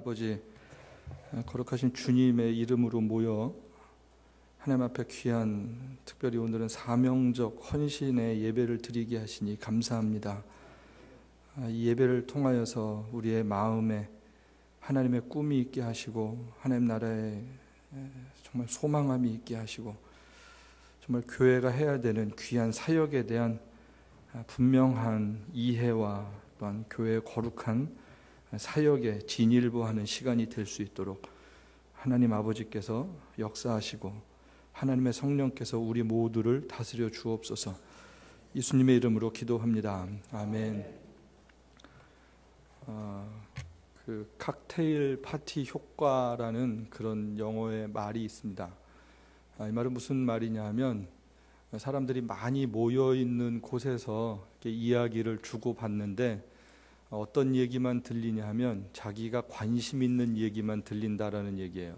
아버지, 거룩하신 주님의 이름으로 모여 하나님 앞에 귀한, 특별히 오늘은 사명적 헌신의 예배를 드리게 하시니 감사합니다. 이 예배를 통하여서 우리의 마음에 하나님의 꿈이 있게 하시고 하나님 나라에 정말 소망함이 있게 하시고 정말 교회가 해야 되는 귀한 사역에 대한 분명한 이해와 또한 교회의 거룩한 사역에 진일보하는 시간이 될 수 있도록 하나님 아버지께서 역사하시고 하나님의 성령께서 우리 모두를 다스려 주옵소서. 예수님의 이름으로 기도합니다. 아멘. 그 칵테일 파티 효과라는 그런 영어의 말이 있습니다. 이 말은 무슨 말이냐 하면 사람들이 많이 모여 있는 곳에서 이렇게 이야기를 주고받는데 어떤 얘기만 들리냐 하면 자기가 관심 있는 얘기만 들린다라는 얘기예요.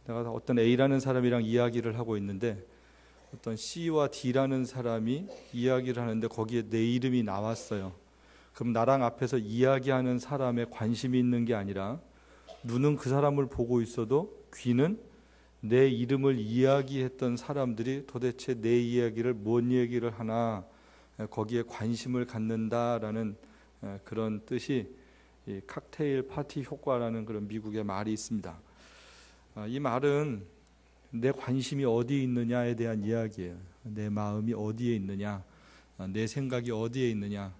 내가 어떤 A라는 사람이랑 이야기를 하고 있는데 어떤 C와 D라는 사람이 이야기를 하는데 거기에 내 이름이 나왔어요. 그럼 나랑 앞에서 이야기하는 사람에 관심이 있는 게 아니라 눈은 그 사람을 보고 있어도 귀는 내 이름을 이야기했던 사람들이 도대체 내 이야기를 뭔 얘기를 하나 거기에 관심을 갖는다라는 그런 뜻이 이 칵테일 파티 효과라는 그런 미국의 말이 있습니다. 이 말은 내 관심이 어디에 있느냐에 대한 이야기예요. 내 마음이 어디에 있느냐, 내 생각이 어디에 있느냐.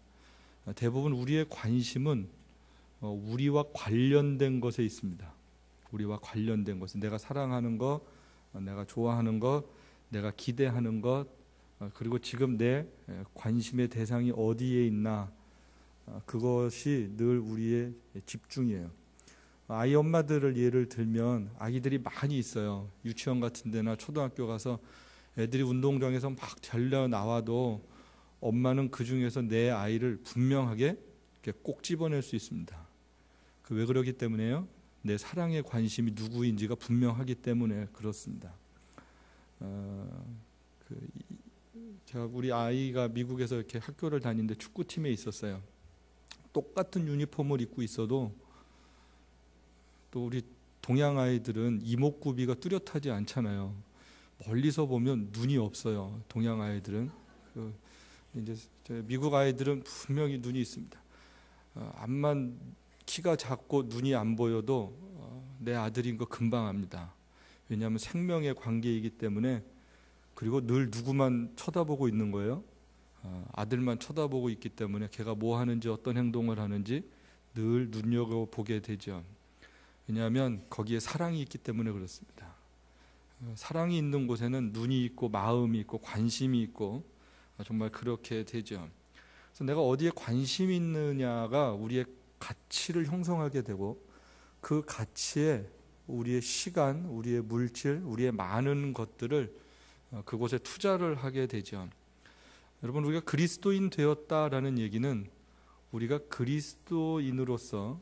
대부분 우리의 관심은 우리와 관련된 것에 있습니다. 우리와 관련된 것은 내가 사랑하는 것, 내가 좋아하는 것, 내가 기대하는 것, 그리고 지금 내 관심의 대상이 어디에 있나, 그것이 늘 우리의 집중이에요. 아이 엄마들을 예를 들면 아기들이 많이 있어요. 유치원 같은 데나 초등학교 가서 애들이 운동장에서 막 달려 나와도 엄마는 그 중에서 내 아이를 분명하게 꼭 집어낼 수 있습니다. 왜 그러기 때문에요? 내 사랑의 관심이 누구인지가 분명하기 때문에 그렇습니다. 제가 우리 아이가 미국에서 이렇게 학교를 다니는데 축구팀에 있었어요. 똑같은 유니폼을 입고 있어도 또 우리 동양 아이들은 이목구비가 뚜렷하지 않잖아요. 멀리서 보면 눈이 없어요. 동양 아이들은. 이제 미국 아이들은 분명히 눈이 있습니다. 암만 키가 작고 눈이 안 보여도 내 아들인 거 금방 압니다. 왜냐하면 생명의 관계이기 때문에. 그리고 늘 누구만 쳐다보고 있는 거예요. 아들만 쳐다보고 있기 때문에 걔가 뭐 하는지 어떤 행동을 하는지 늘 눈여겨보게 되죠. 왜냐하면 거기에 사랑이 있기 때문에 그렇습니다. 사랑이 있는 곳에는 눈이 있고 마음이 있고 관심이 있고 정말 그렇게 되죠. 그래서 내가 어디에 관심이 있느냐가 우리의 가치를 형성하게 되고 그 가치에 우리의 시간, 우리의 물질, 우리의 많은 것들을 그곳에 투자를 하게 되죠. 여러분, 우리가 그리스도인 되었다라는 얘기는 우리가 그리스도인으로서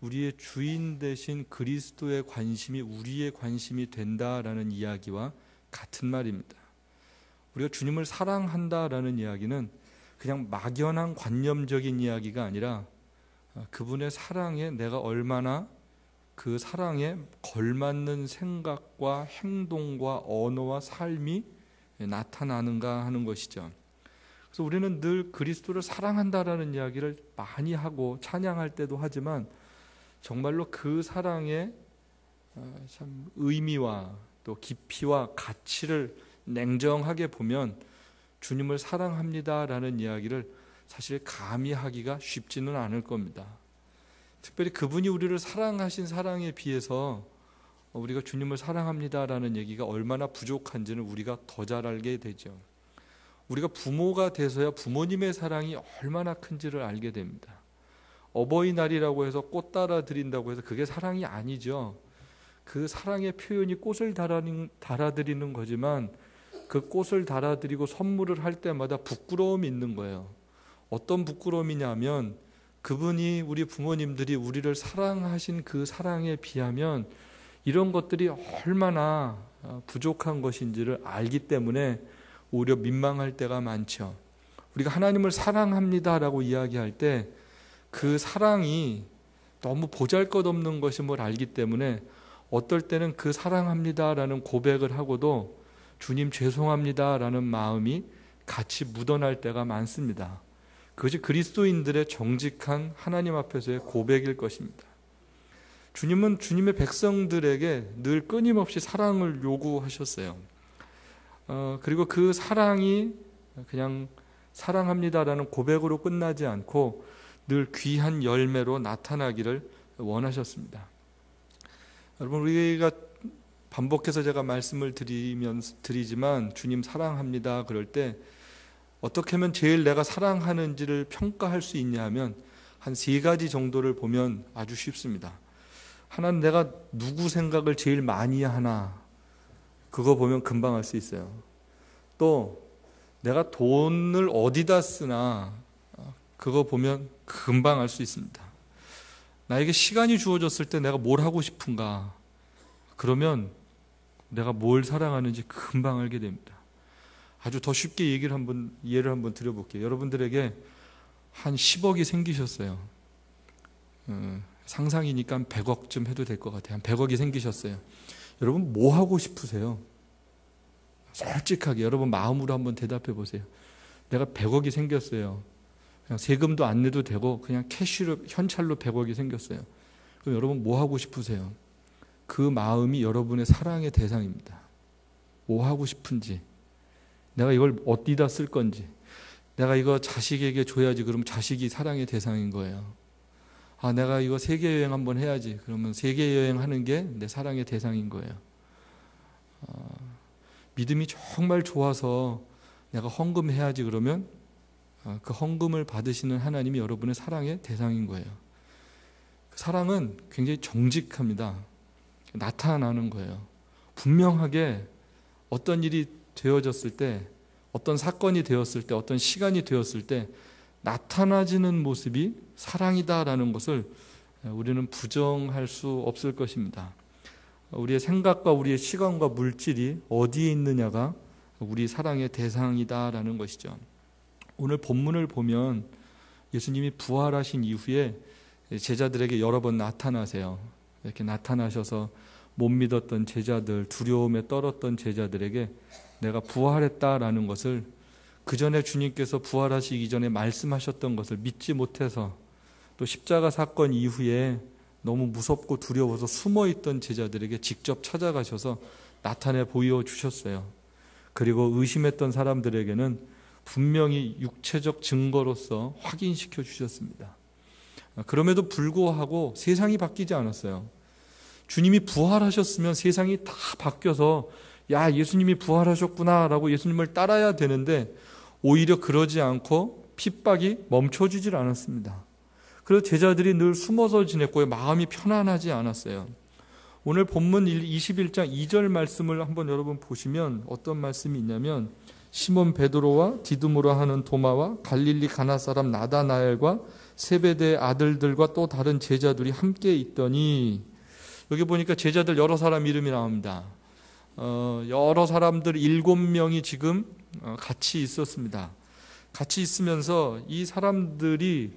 우리의 주인 되신 그리스도의 관심이 우리의 관심이 된다라는 이야기와 같은 말입니다. 우리가 주님을 사랑한다라는 이야기는 그냥 막연한 관념적인 이야기가 아니라 그분의 사랑에 내가 얼마나 그 사랑에 걸맞는 생각과 행동과 언어와 삶이 나타나는가 하는 것이죠. 그래서 우리는 늘 그리스도를 사랑한다라는 이야기를 많이 하고 찬양할 때도 하지만 정말로 그 사랑의 참 의미와 또 깊이와 가치를 냉정하게 보면 주님을 사랑합니다라는 이야기를 사실 감히 하기가 쉽지는 않을 겁니다. 특별히 그분이 우리를 사랑하신 사랑에 비해서 우리가 주님을 사랑합니다라는 얘기가 얼마나 부족한지는 우리가 더 잘 알게 되죠. 우리가 부모가 돼서야 부모님의 사랑이 얼마나 큰지를 알게 됩니다. 어버이날이라고 해서 꽃 따라 드린다고 해서 그게 사랑이 아니죠. 그 사랑의 표현이 꽃을 달아드리는 거지만 그 꽃을 달아드리고 선물을 할 때마다 부끄러움이 있는 거예요. 어떤 부끄러움이냐면 그분이 우리 부모님들이 우리를 사랑하신 그 사랑에 비하면 이런 것들이 얼마나 부족한 것인지를 알기 때문에 오히려 민망할 때가 많죠. 우리가 하나님을 사랑합니다라고 이야기할 때 그 사랑이 너무 보잘것없는 것이 뭘 알기 때문에 어떨 때는 그 사랑합니다라는 고백을 하고도 주님 죄송합니다라는 마음이 같이 묻어날 때가 많습니다. 그것이 그리스도인들의 정직한 하나님 앞에서의 고백일 것입니다. 주님은 주님의 백성들에게 늘 끊임없이 사랑을 요구하셨어요. 그리고 그 사랑이 그냥 사랑합니다라는 고백으로 끝나지 않고 늘 귀한 열매로 나타나기를 원하셨습니다. 여러분, 우리가 반복해서 제가 말씀을 드리지만 주님 사랑합니다 그럴 때 어떻게 하면 제일 내가 사랑하는지를 평가할 수 있냐 하면 한 3가지 정도를 보면 아주 쉽습니다. 하나는 내가 누구 생각을 제일 많이 하나, 그거 보면 금방 알 수 있어요. 또 내가 돈을 어디다 쓰나, 그거 보면 금방 알 수 있습니다. 나에게 시간이 주어졌을 때 내가 뭘 하고 싶은가, 그러면 내가 뭘 사랑하는지 금방 알게 됩니다. 아주 더 쉽게 예를 한번 드려볼게요. 여러분들에게 한 10억이 생기셨어요. 상상이니까 한 100억쯤 해도 될 것 같아요. 한 100억이 생기셨어요. 여러분 뭐 하고 싶으세요? 솔직하게 여러분 마음으로 한번 대답해 보세요. 내가 100억이 생겼어요. 그냥 세금도 안 내도 되고 그냥 캐시로 현찰로 100억이 생겼어요. 그럼 여러분 뭐 하고 싶으세요? 그 마음이 여러분의 사랑의 대상입니다. 뭐 하고 싶은지, 내가 이걸 어디다 쓸 건지, 내가 이거 자식에게 줘야지, 그러면 자식이 사랑의 대상인 거예요. 아, 내가 이거 세계여행 한번 해야지, 그러면 세계여행 하는 게 내 사랑의 대상인 거예요. 믿음이 정말 좋아서 내가 헌금해야지, 그러면 그 헌금을 받으시는 하나님이 여러분의 사랑의 대상인 거예요. 사랑은 굉장히 정직합니다. 나타나는 거예요. 분명하게 어떤 일이 되어졌을 때, 어떤 사건이 되었을 때, 어떤 시간이 되었을 때 나타나지는 모습이 사랑이다라는 것을 우리는 부정할 수 없을 것입니다. 우리의 생각과 우리의 시간과 물질이 어디에 있느냐가 우리 사랑의 대상이다라는 것이죠. 오늘 본문을 보면 예수님이 부활하신 이후에 제자들에게 여러 번 나타나세요. 이렇게 나타나셔서 못 믿었던 제자들, 두려움에 떨었던 제자들에게 내가 부활했다라는 것을, 그 전에 주님께서 부활하시기 전에 말씀하셨던 것을 믿지 못해서, 또 십자가 사건 이후에 너무 무섭고 두려워서 숨어있던 제자들에게 직접 찾아가셔서 나타내 보여주셨어요. 그리고 의심했던 사람들에게는 분명히 육체적 증거로서 확인시켜 주셨습니다. 그럼에도 불구하고 세상이 바뀌지 않았어요. 주님이 부활하셨으면 세상이 다 바뀌어서 야, 예수님이 부활하셨구나 라고 예수님을 따라야 되는데 오히려 그러지 않고 핍박이 멈춰지질 않았습니다. 그래서 제자들이 늘 숨어서 지냈고요. 마음이 편안하지 않았어요. 오늘 본문 21장 2절 말씀을 한번 여러분 보시면 어떤 말씀이 있냐면, 시몬 베드로와 디두모라 하는 도마와 갈릴리 가나 사람 나다나엘과 세베대의 아들들과 또 다른 제자들이 함께 있더니, 여기 보니까 제자들 여러 사람 이름이 나옵니다. 여러 사람들 7명이 지금 같이 있었습니다. 같이 있으면서 이 사람들이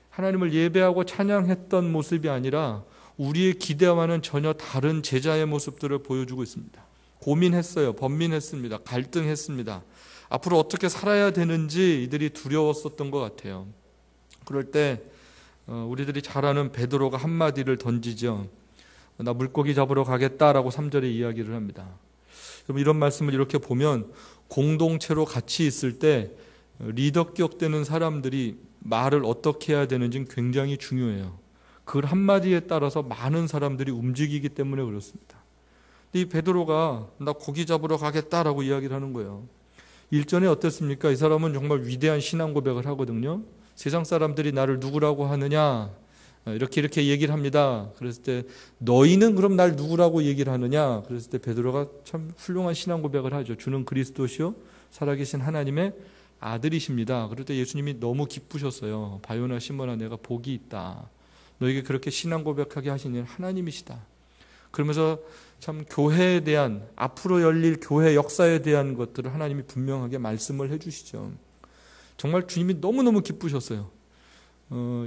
하나님을 예배하고 찬양했던 모습이 아니라 우리의 기대와는 전혀 다른 제자의 모습들을 보여주고 있습니다. 고민했어요. 번민했습니다. 갈등했습니다. 앞으로 어떻게 살아야 되는지 이들이 두려웠었던 것 같아요. 그럴 때 우리들이 잘 아는 베드로가 한마디를 던지죠. 나 물고기 잡으러 가겠다라고 3절에 이야기를 합니다. 그럼 이런 말씀을 이렇게 보면 공동체로 같이 있을 때 리더격 되는 사람들이 말을 어떻게 해야 되는지는 굉장히 중요해요. 그 한마디에 따라서 많은 사람들이 움직이기 때문에 그렇습니다. 이 베드로가 나 고기 잡으러 가겠다라고 이야기를 하는 거예요. 일전에 어땠습니까? 이 사람은 정말 위대한 신앙 고백을 하거든요. 세상 사람들이 나를 누구라고 하느냐, 이렇게 얘기를 합니다. 그랬을 때 너희는 그럼 날 누구라고 얘기를 하느냐? 그랬을 때 베드로가 참 훌륭한 신앙 고백을 하죠. 주는 그리스도시요 살아계신 하나님의 아들이십니다. 그럴 때 예수님이 너무 기쁘셨어요. 바요나 시몬아, 내가 복이 있다. 너에게 그렇게 신앙 고백하게 하시는 하나님이시다. 그러면서 참 교회에 대한, 앞으로 열릴 교회 역사에 대한 것들을 하나님이 분명하게 말씀을 해주시죠. 정말 주님이 너무너무 기쁘셨어요.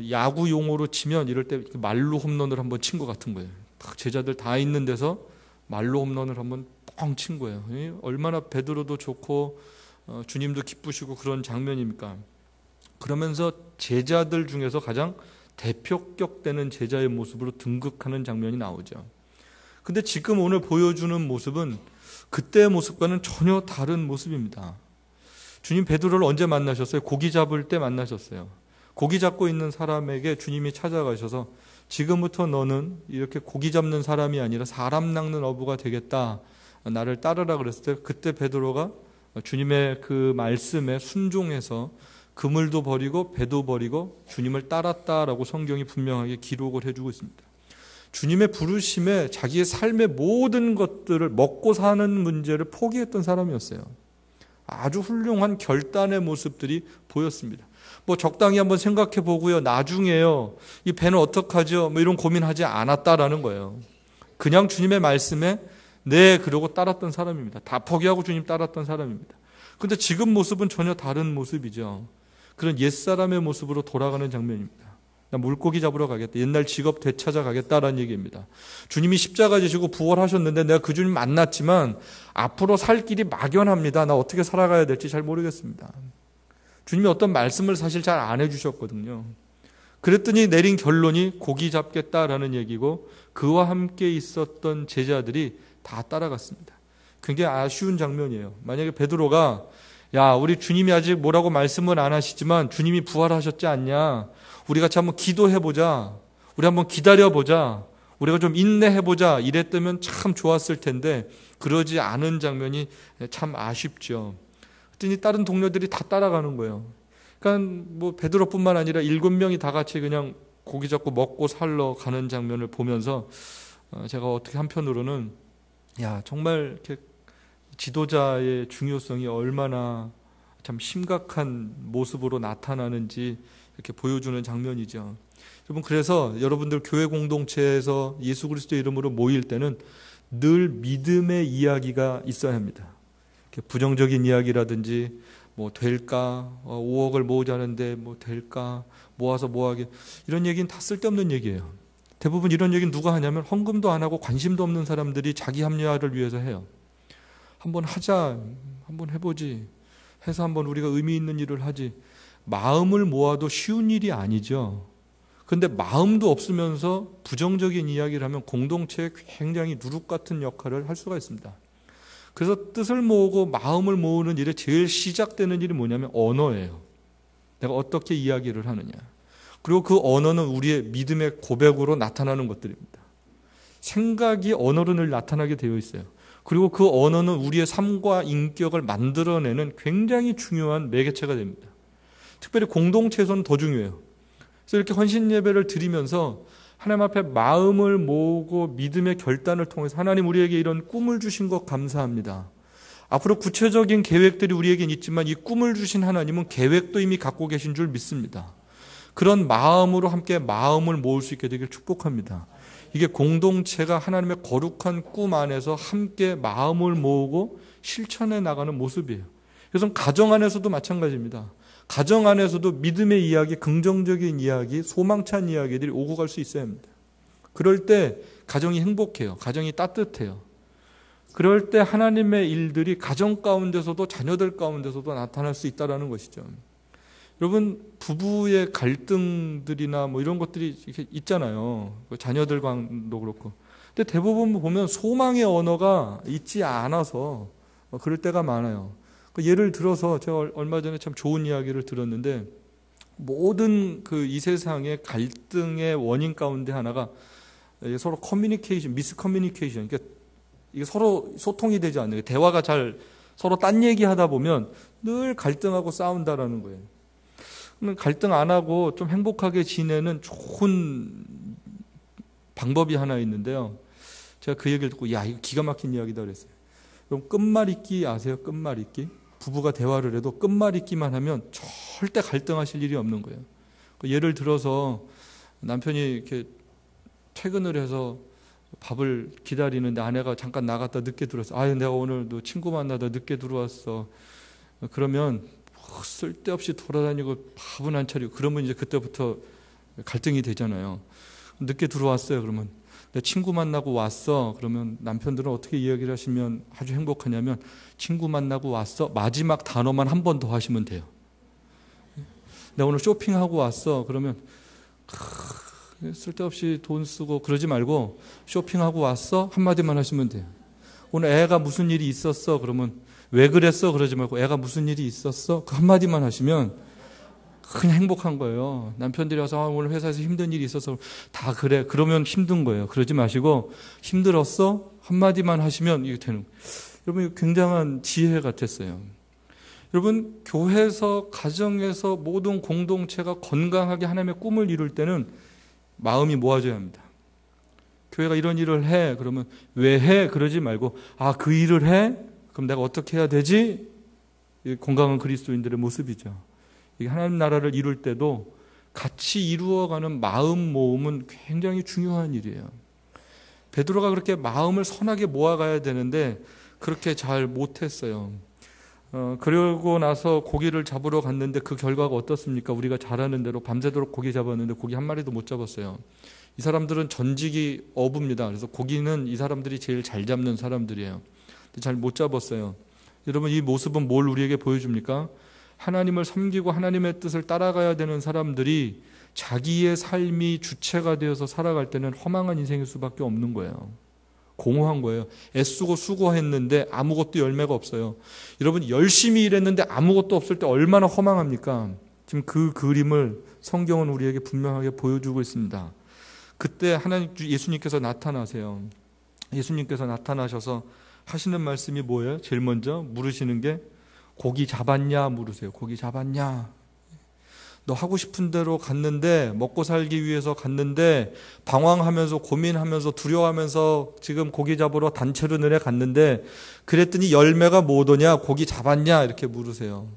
야구 용어로 치면 이럴 때 말로 홈런을 한번 친 것 같은 거예요. 제자들 다 있는 데서 말로 홈런을 한번 뻥 친 거예요. 얼마나 베드로도 좋고 주님도 기쁘시고 그런 장면입니까? 그러면서 제자들 중에서 가장 대표격 되는 제자의 모습으로 등극하는 장면이 나오죠. 근데 지금 오늘 보여주는 모습은 그때의 모습과는 전혀 다른 모습입니다. 주님 베드로를 언제 만나셨어요? 고기 잡을 때 만나셨어요. 고기 잡고 있는 사람에게 주님이 찾아가셔서 지금부터 너는 이렇게 고기 잡는 사람이 아니라 사람 낚는 어부가 되겠다. 나를 따르라 그랬을 때 그때 베드로가 주님의 그 말씀에 순종해서 그물도 버리고 배도 버리고 주님을 따랐다라고 성경이 분명하게 기록을 해주고 있습니다. 주님의 부르심에 자기의 삶의 모든 것들을 먹고 사는 문제를 포기했던 사람이었어요. 아주 훌륭한 결단의 모습들이 보였습니다. 뭐 적당히 한번 생각해 보고요. 나중에요. 이 배는 어떡하죠? 뭐 이런 고민하지 않았다라는 거예요. 그냥 주님의 말씀에 네 그러고 따랐던 사람입니다. 다 포기하고 주님 따랐던 사람입니다. 그런데 지금 모습은 전혀 다른 모습이죠. 그런 옛사람의 모습으로 돌아가는 장면입니다. 나 물고기 잡으러 가겠다. 옛날 직업 되찾아 가겠다라는 얘기입니다. 주님이 십자가 지시고 부활하셨는데 내가 그 주님 만났지만 앞으로 살 길이 막연합니다. 나 어떻게 살아가야 될지 잘 모르겠습니다. 주님이 어떤 말씀을 사실 잘 안 해주셨거든요. 그랬더니 내린 결론이 고기 잡겠다라는 얘기고 그와 함께 있었던 제자들이 다 따라갔습니다. 굉장히 아쉬운 장면이에요. 만약에 베드로가 야 우리 주님이 아직 뭐라고 말씀은 안 하시지만 주님이 부활하셨지 않냐. 우리 같이 한번 기도해보자. 우리 한번 기다려보자. 우리가 좀 인내해보자. 이랬다면 참 좋았을 텐데 그러지 않은 장면이 참 아쉽죠. 그랬더니 다른 동료들이 다 따라가는 거예요. 그러니까 뭐 베드로뿐만 아니라 7명이 다 같이 그냥 고기 잡고 먹고 살러 가는 장면을 보면서 제가 어떻게 한편으로는 야 정말 이렇게 지도자의 중요성이 얼마나 참 심각한 모습으로 나타나는지 이렇게 보여주는 장면이죠. 여러분 그래서 여러분들 교회 공동체에서 예수 그리스도 이름으로 모일 때는 늘 믿음의 이야기가 있어야 합니다. 이렇게 부정적인 이야기라든지 뭐 될까 5억을 모으자는데 뭐 될까 모아서 뭐하게 이런 얘기는 다 쓸데없는 얘기예요. 대부분 이런 얘기는 누가 하냐면 헌금도 안 하고 관심도 없는 사람들이 자기 합리화를 위해서 해요. 한번 하자, 한번 해보지 해서 한번 우리가 의미 있는 일을 하지. 마음을 모아도 쉬운 일이 아니죠. 그런데 마음도 없으면서 부정적인 이야기를 하면 공동체에 굉장히 누룩 같은 역할을 할 수가 있습니다. 그래서 뜻을 모으고 마음을 모으는 일에 제일 시작되는 일이 뭐냐면 언어예요. 내가 어떻게 이야기를 하느냐. 그리고 그 언어는 우리의 믿음의 고백으로 나타나는 것들입니다. 생각이 언어로 늘 나타나게 되어 있어요. 그리고 그 언어는 우리의 삶과 인격을 만들어내는 굉장히 중요한 매개체가 됩니다. 특별히 공동체에서는 더 중요해요. 그래서 이렇게 헌신 예배를 드리면서 하나님 앞에 마음을 모으고 믿음의 결단을 통해서 하나님 우리에게 이런 꿈을 주신 것 감사합니다. 앞으로 구체적인 계획들이 우리에겐 있지만 이 꿈을 주신 하나님은 계획도 이미 갖고 계신 줄 믿습니다. 그런 마음으로 함께 마음을 모을 수 있게 되길 축복합니다. 이게 공동체가 하나님의 거룩한 꿈 안에서 함께 마음을 모으고 실천해 나가는 모습이에요. 그래서 가정 안에서도 마찬가지입니다. 가정 안에서도 믿음의 이야기, 긍정적인 이야기, 소망찬 이야기들이 오고 갈 수 있어야 합니다. 그럴 때 가정이 행복해요. 가정이 따뜻해요. 그럴 때 하나님의 일들이 가정 가운데서도 자녀들 가운데서도 나타날 수 있다는 것이죠. 여러분 부부의 갈등들이나 뭐 이런 것들이 이렇게 있잖아요. 자녀들과도 그렇고. 근데 대부분 보면 소망의 언어가 있지 않아서 그럴 때가 많아요. 예를 들어서 제가 얼마 전에 참 좋은 이야기를 들었는데 모든 그 이 세상의 갈등의 원인 가운데 하나가 서로 커뮤니케이션, 미스커뮤니케이션. 그러니까 이게 서로 소통이 되지 않는 거예요. 대화가 잘 서로 딴 얘기하다 보면 늘 갈등하고 싸운다라는 거예요. 갈등 안 하고 좀 행복하게 지내는 좋은 방법이 하나 있는데요. 제가 그 얘기를 듣고 야 이거 기가 막힌 이야기다 그랬어요. 그럼 끝말잇기 아세요? 끝말잇기? 부부가 대화를 해도 끝말잇기만 하면 절대 갈등하실 일이 없는 거예요. 예를 들어서 남편이 이렇게 퇴근을 해서 밥을 기다리는데 아내가 잠깐 나갔다 늦게 들어왔어. 아유 내가 오늘도 친구 만나다 늦게 들어왔어. 그러면 쓸데없이 돌아다니고 밥은 안 차리고 그러면 이제 그때부터 갈등이 되잖아요. 늦게 들어왔어요. 그러면 내 친구 만나고 왔어. 그러면 남편들은 어떻게 이야기를 하시면 아주 행복하냐면 친구 만나고 왔어. 마지막 단어만 한 번 더 하시면 돼요. 내가 오늘 쇼핑하고 왔어. 그러면 쓸데없이 돈 쓰고 그러지 말고 쇼핑하고 왔어? 한마디만 하시면 돼요. 오늘 애가 무슨 일이 있었어? 그러면 왜 그랬어? 그러지 말고 애가 무슨 일이 있었어? 그 한마디만 하시면 그냥 행복한 거예요. 남편들이 와서 오늘 회사에서 힘든 일이 있어서 다 그래. 그러면 힘든 거예요. 그러지 마시고 힘들었어? 한마디만 하시면 이게 되는 거예요. 여러분 이거 굉장한 지혜 같았어요. 여러분 교회에서 가정에서 모든 공동체가 건강하게 하나님의 꿈을 이룰 때는 마음이 모아져야 합니다. 교회가 이런 일을 해. 그러면 왜 해? 그러지 말고 그 일을 해? 그럼 내가 어떻게 해야 되지? 이게 건강한 그리스도인들의 모습이죠. 이게 하나님 나라를 이룰 때도 같이 이루어가는 마음 모음은 굉장히 중요한 일이에요. 베드로가 그렇게 마음을 선하게 모아가야 되는데 그렇게 잘 못했어요. 그러고 나서 고기를 잡으러 갔는데 그 결과가 어떻습니까? 우리가 잘 아는 대로 밤새도록 고기 잡았는데 고기 한 마리도 못 잡았어요. 이 사람들은 전직이 어부입니다. 그래서 고기는 이 사람들이 제일 잘 잡는 사람들이에요. 잘 못 잡았어요. 여러분 이 모습은 뭘 우리에게 보여줍니까? 하나님을 섬기고 하나님의 뜻을 따라가야 되는 사람들이 자기의 삶이 주체가 되어서 살아갈 때는 허망한 인생일 수밖에 없는 거예요. 공허한 거예요. 애쓰고 수고했는데 아무것도 열매가 없어요. 여러분 열심히 일했는데 아무것도 없을 때 얼마나 허망합니까? 지금 그 그림을 성경은 우리에게 분명하게 보여주고 있습니다. 그때 예수님께서 나타나세요. 예수님께서 나타나셔서 하시는 말씀이 뭐예요? 제일 먼저 물으시는 게 고기 잡았냐 물으세요. 고기 잡았냐? 너 하고 싶은 대로 갔는데 먹고 살기 위해서 갔는데 방황하면서 고민하면서 두려워하면서 지금 고기 잡으러 단체로 늘에 갔는데 그랬더니 열매가 못 오냐? 고기 잡았냐? 이렇게 물으세요.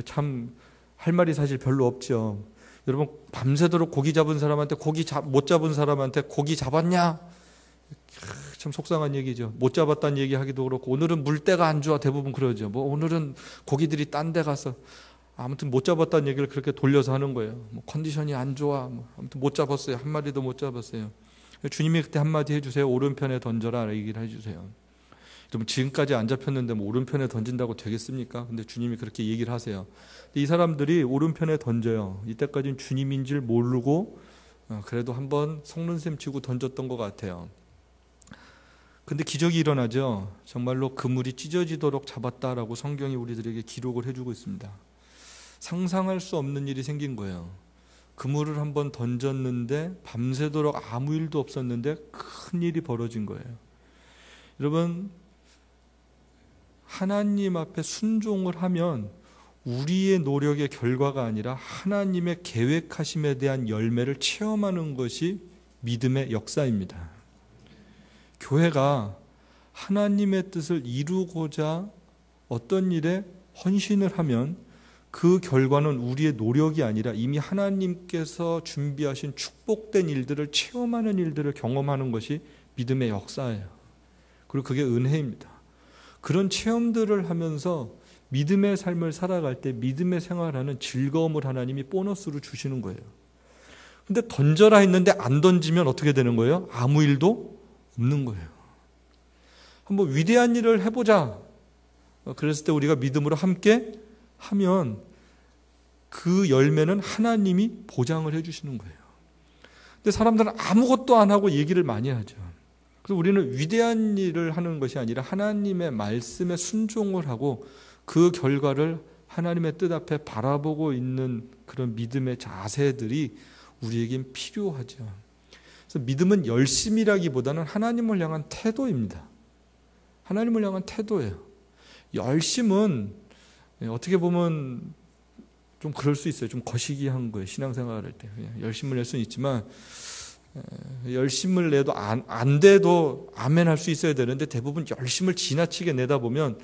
참 할 말이 사실 별로 없죠. 여러분 밤새도록 고기 잡은 사람한테 못 잡은 사람한테 고기 잡았냐? 참 속상한 얘기죠. 못 잡았다는 얘기하기도 그렇고 오늘은 물때가 안 좋아 대부분 그러죠. 오늘은 고기들이 딴 데 가서 아무튼 못 잡았다는 얘기를 그렇게 돌려서 하는 거예요. 컨디션이 안 좋아. 아무튼 못 잡았어요. 한 마리도 못 잡았어요. 주님이 그때 한마디 해주세요. 오른편에 던져라 얘기를 해주세요. 여러분 지금까지 안 잡혔는데 오른편에 던진다고 되겠습니까? 근데 주님이 그렇게 얘기를 하세요. 이 사람들이 오른편에 던져요. 이때까지는 주님인 줄 모르고 그래도 한번 속는셈 치고 던졌던 것 같아요. 근데 기적이 일어나죠. 정말로 그물이 찢어지도록 잡았다라고 성경이 우리들에게 기록을 해주고 있습니다. 상상할 수 없는 일이 생긴 거예요. 그물을 한번 던졌는데 밤새도록 아무 일도 없었는데 큰 일이 벌어진 거예요. 여러분 하나님 앞에 순종을 하면 우리의 노력의 결과가 아니라 하나님의 계획하심에 대한 열매를 체험하는 것이 믿음의 역사입니다. 교회가 하나님의 뜻을 이루고자 어떤 일에 헌신을 하면 그 결과는 우리의 노력이 아니라 이미 하나님께서 준비하신 축복된 일들을 체험하는 일들을 경험하는 것이 믿음의 역사예요. 그리고 그게 은혜입니다. 그런 체험들을 하면서 믿음의 삶을 살아갈 때 믿음의 생활하는 즐거움을 하나님이 보너스로 주시는 거예요. 근데 던져라 했는데 안 던지면 어떻게 되는 거예요? 아무 일도 없는 거예요. 한번 위대한 일을 해보자. 그랬을 때 우리가 믿음으로 함께 하면 그 열매는 하나님이 보장을 해주시는 거예요. 근데 사람들은 아무것도 안 하고 얘기를 많이 하죠. 그래서 우리는 위대한 일을 하는 것이 아니라 하나님의 말씀에 순종을 하고 그 결과를 하나님의 뜻 앞에 바라보고 있는 그런 믿음의 자세들이 우리에겐 필요하죠. 그래서 믿음은 열심이라기보다는 하나님을 향한 태도입니다. 하나님을 향한 태도예요. 열심은 어떻게 보면 좀 그럴 수 있어요. 좀 거시기한 거예요. 신앙생활을 할 때. 열심을 낼 수는 있지만 열심을 내도 안 돼도 아멘 할 수 있어야 되는데 대부분 열심을 지나치게 내다 보면